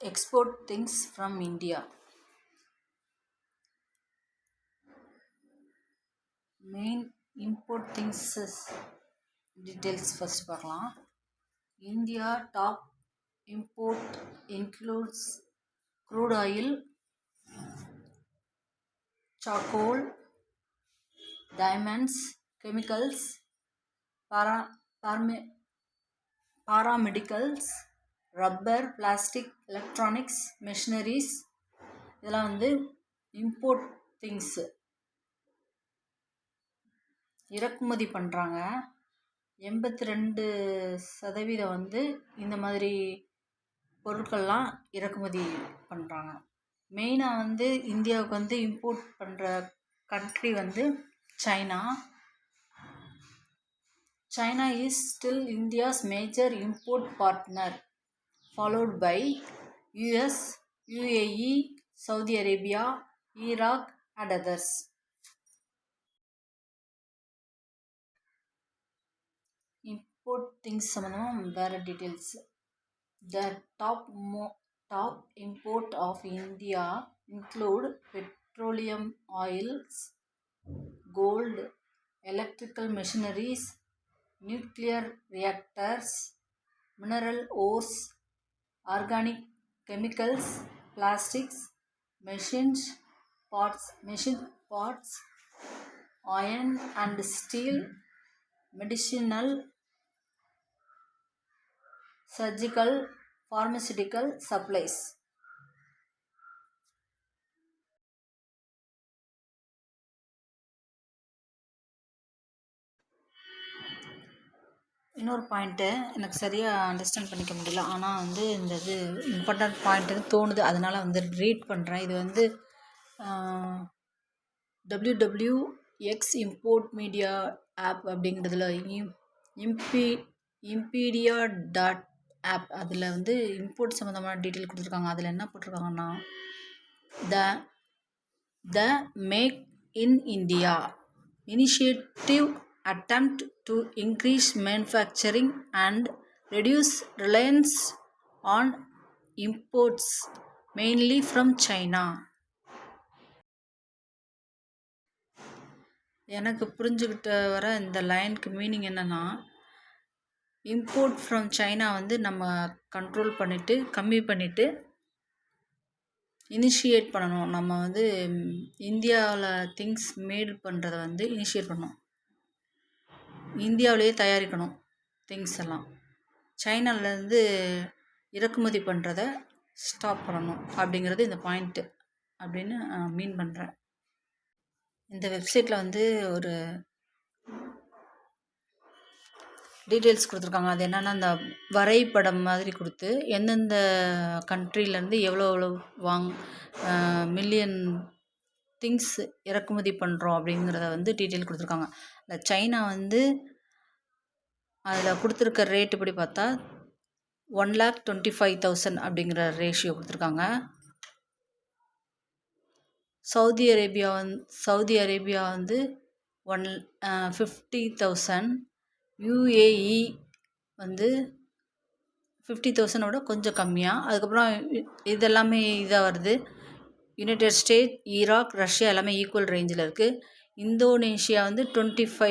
export things from India. Main import things details first பார்க்கலாம். India top import includes crude oil, charcoal, diamonds, chemicals, paramedicals, rubber, plastic, electronics, machineries. இதெல்லாம் வந்து import things இறக்குமதி பண்ணுறாங்க. 82% வந்து இந்த மாதிரி பொருட்கள்லாம் இறக்குமதி பண்ணுறாங்க. மெயினாக வந்து இந்தியாவுக்கு வந்து இம்போர்ட் பண்ணுற கண்ட்ரி வந்து China. China is still India's major import partner, followed by US, UAE, Saudi Arabia, Iraq and others. Import things சம்பந்தமாக வேறு details. The top import of India include petroleum oils, gold, electrical machineries, nuclear reactors, mineral ores, organic chemicals, plastics, machine parts, iron and steel, medicinal, surgical, pharmaceutical supplies. இன்னொரு point எனக்கு சரியாக understand பண்ணிக்க முடியல, ஆனால் வந்து இந்த இது இம்பார்ட்டண்ட் பாயிண்ட்டுன்னு தோணுது, அதனால் வந்து ரீட் பண்ணுறேன். இது வந்து WWX இம்போர்ட் மீடியா ஆப் அப்படிங்கிறதுல இம்பீடியா ஆப் அதில் வந்து இம்போர்ட் சம்மந்தமான டீட்டெயில் கொடுத்துருக்காங்க. அதில் என்ன போட்டிருக்காங்கன்னா, the Make in India initiative attempt to increase manufacturing and reduce reliance on imports mainly from China. எனக்கு புரிஞ்சுக்கிட்ட வர இந்த லைனுக்கு மீனிங் என்னென்னா, இம்போர்ட் ஃப்ரம் சைனா வந்து நம்ம கண்ட்ரோல் பண்ணிவிட்டு கம்மி பண்ணிவிட்டு இனிஷியேட் பண்ணணும். நம்ம வந்து இந்தியாவில் திங்ஸ் மேட் பண்ணுறத வந்து இனிஷியேட் பண்ணணும், இந்தியாவிலேயே தயாரிக்கணும் திங்ஸ் எல்லாம். சைனாவிலேருந்து இறக்குமதி பண்ணுறத ஸ்டாப் பண்ணணும் அப்படிங்கிறது இந்த பாயிண்ட்டு அப்படின்னு மீன் பண்ணுறேன். இந்த வெப்சைட்டில் வந்து ஒரு டீட்டெயில்ஸ் கொடுத்துருக்காங்க. அது என்னென்னா, இந்த வரைபடம் மாதிரி கொடுத்து எந்தெந்த கண்ட்ரிலேருந்து எவ்வளோ மில்லியன் திங்ஸ் இறக்குமதி பண்ணுறோம் அப்படிங்கிறத வந்து டீட்டெயில் கொடுத்துருக்காங்க. இந்த சைனா வந்து அதில் கொடுத்துருக்க ரேட்டு படி பார்த்தா 1,25,000 அப்படிங்கிற ரேஷியோ கொடுத்துருக்காங்க. சவுதி அரேபியா வந்து 50,000, UAE வந்து 50,000 கொஞ்சம் கம்மியாக. அதுக்கப்புறம் இதெல்லாமே இதாக வருது. யுனைடெட் ஸ்டேட், ஈராக், ரஷ்யா எல்லாமே ஈக்குவல் ரேஞ்சில் இருக்குது. இந்தோனேஷியா வந்து 25